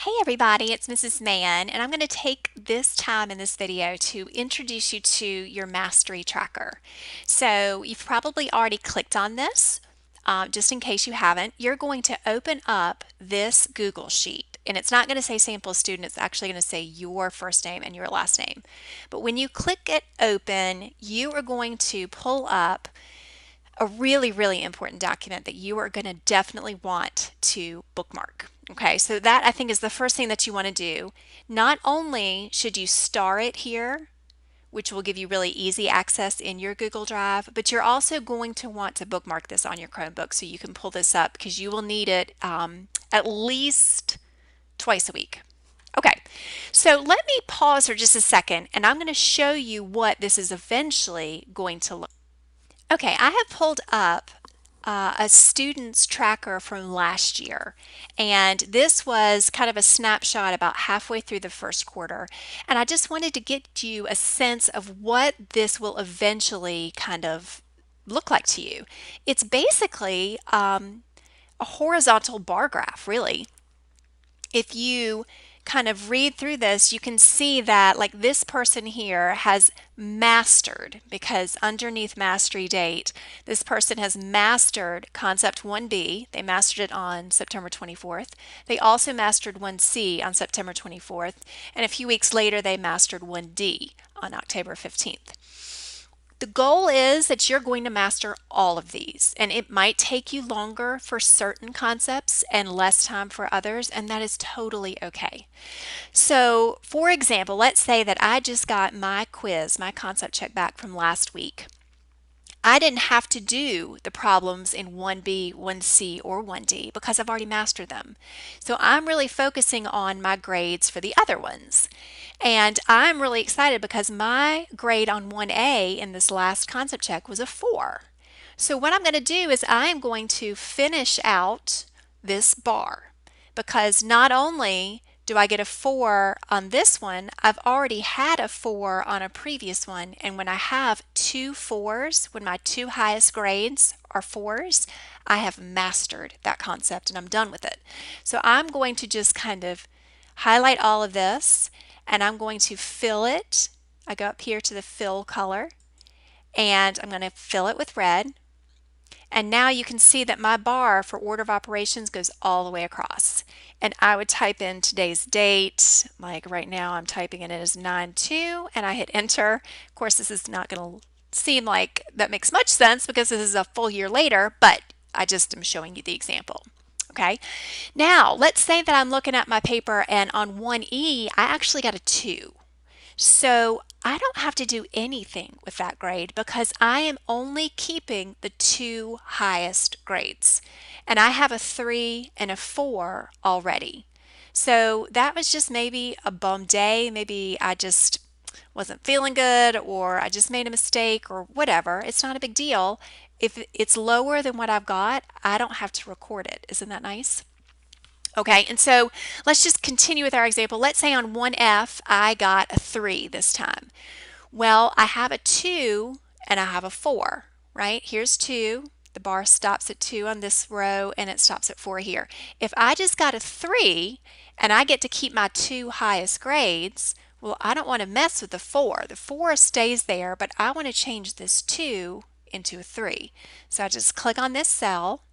Hey everybody, it's Mrs. Mann, and I'm going to take this time in this video to introduce you to your Mastery Tracker. So you've probably already clicked on this. Just in case you haven't, you're going to open up this Google Sheet, and it's not going to say sample student, it's actually going to say your first name and your last name. But when you click it open, you are going to pull up a really important document that you are going to definitely want to bookmark. Okay, so that I think is the first thing that you want to do. Not only should you star it here, which will give you really easy access in your Google Drive, but you're also going to want to bookmark this on your Chromebook so you can pull this up because you will need it at least twice a week. Okay, so let me pause for just a second and I'm going to show you what this is eventually going to look. Okay, I have pulled up a student's tracker from last year, and this was kind of a snapshot about halfway through the first quarter, and I just wanted to get you a sense of what this will eventually kind of look like to you. It's basically a horizontal bar graph, really. If you kind of read through this, you can see that like this person here has mastered, because underneath mastery date, this person has mastered concept 1B. They mastered it on September 24th. They also mastered 1C on September 24th. And a few weeks later, they mastered 1D on October 15th. The goal is that you're going to master all of these, and it might take you longer for certain concepts and less time for others, and that is totally okay. So, for example, let's say that I just got my quiz, my concept check back from last week. I didn't have to do the problems in 1B, 1C, or 1D because I've already mastered them. So I'm really focusing on my grades for the other ones. And I'm really excited because my grade on 1A in this last concept check was a 4. So what I'm going to do is I'm going to finish out this bar, because not only do I get a 4 on this one, I've already had a 4 on a previous one, and when I have two 4s, when my two highest grades are 4s, I have mastered that concept and I'm done with it. So I'm going to just kind of highlight all of this and I'm going to fill it. I go up here to the fill color and I'm going to fill it with red. And now you can see that my bar for order of operations goes all the way across. And I would type in today's date, like right now I'm typing in it as 9/2, and I hit enter. Of course, this is not going to seem like that makes much sense because this is a full year later, but I just am showing you the example. Okay, now let's say that I'm looking at my paper and on 1E, I actually got a 2. So I don't have to do anything with that grade because I am only keeping the two highest grades. And I have a 3 and a 4 already. So that was just maybe a bum day. Maybe I just wasn't feeling good or I just made a mistake or whatever. It's not a big deal. If it's lower than what I've got, I don't have to record it. Isn't that nice? Okay, and so let's just continue with our example. Let's say on 1F, I got a 3 this time. Well, I have a 2 and I have a 4, right? Here's 2. The bar stops at 2 on this row and it stops at 4 here. If I just got a 3 and I get to keep my two highest grades, well, I don't want to mess with the 4. The 4 stays there, but I want to change this 2 into a 3. So I just click on this cell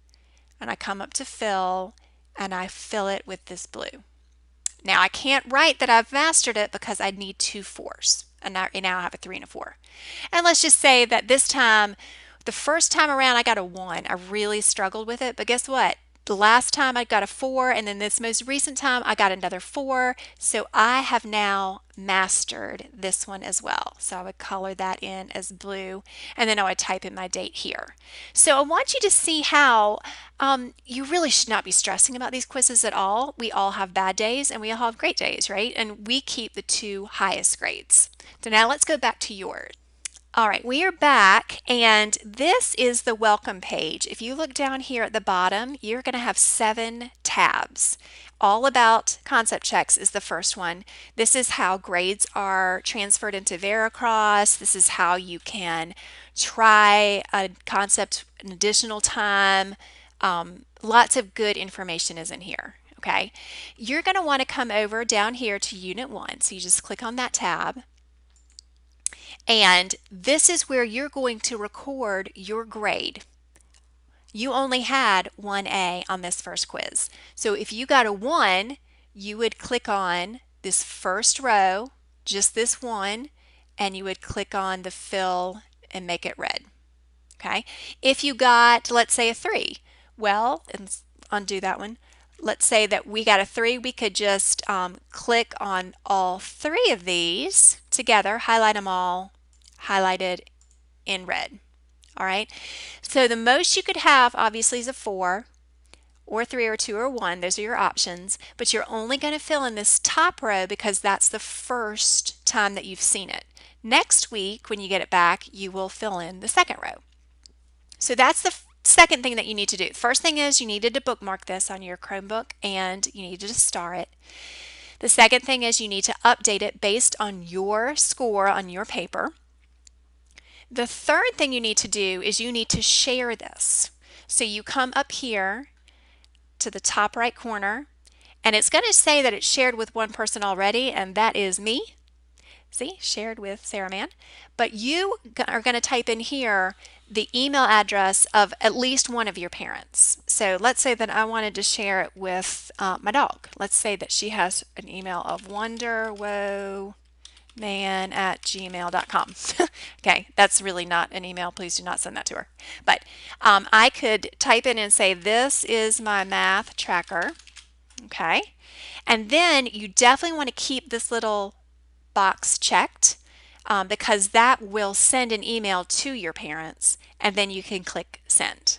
and I come up to fill and I fill it with this blue. Now I can't write that I've mastered it because I need two 4s. And now I have a 3 and a 4. And let's just say that this time, the first time around I got a 1. I really struggled with it, but guess what? The last time I got a 4, and then this most recent time I got another 4. So I have now mastered this one as well. So I would color that in as blue, and then I would type in my date here. So I want you to see how you really should not be stressing about these quizzes at all. We all have bad days and we all have great days, right? And we keep the two highest grades. So now let's go back to yours. All right, we are back, and this is the welcome page. If you look down here at the bottom, you're going to have 7 tabs. All about concept checks is the first one. This is how grades are transferred into Veracross. This is how you can try a concept an additional time. Lots of good information is in here. okay? You're going to want to come over down here to Unit 1. So you just click on that tab. And this is where you're going to record your grade. You only had 1A on this first quiz. So if you got a 1, you would click on this first row, just this one, and you would click on the fill and make it red. Okay? If you got, let's say, a 3, well, and undo that one. Let's say that we got a 3, we could just click on all 3 of these together, highlight them all, highlighted in red. All right, so the most you could have obviously is a 4 or 3 or 2 or 1. Those are your options, but you're only going to fill in this top row because that's the first time that you've seen it. Next week when you get it back, you will fill in the second row. So that's the second thing that you need to do. First thing is you needed to bookmark this on your Chromebook and you needed to star it. The second thing is you need to update it based on your score on your paper. The third thing you need to do is you need to share this. So you come up here to the top right corner, and it's going to say that it's shared with one person already, and that is me. See, shared with Sarah Mann. But you are going to type in here the email address of at least one of your parents. So let's say that I wanted to share it with my dog. Let's say that she has an email of wonderwoman@gmail.com. Okay, that's really not an email. Please do not send that to her. But I could type in and say, this is my math tracker. Okay, and then you definitely want to keep this little box checked because that will send an email to your parents, and then you can click send.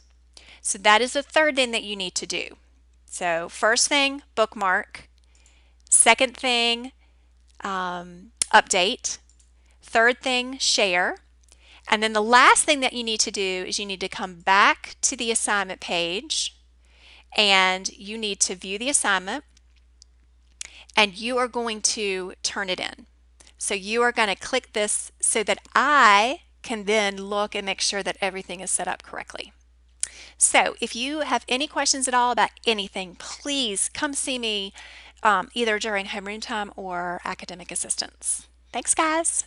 So that is the third thing that you need to do. So first thing, bookmark. Second thing, update. Third thing, share. And then the last thing that you need to do is you need to come back to the assignment page and you need to view the assignment and you are going to turn it in. So you are going to click this so that I can then look and make sure that everything is set up correctly. So if you have any questions at all about anything, please come see me either during homeroom time or academic assistance. Thanks, guys.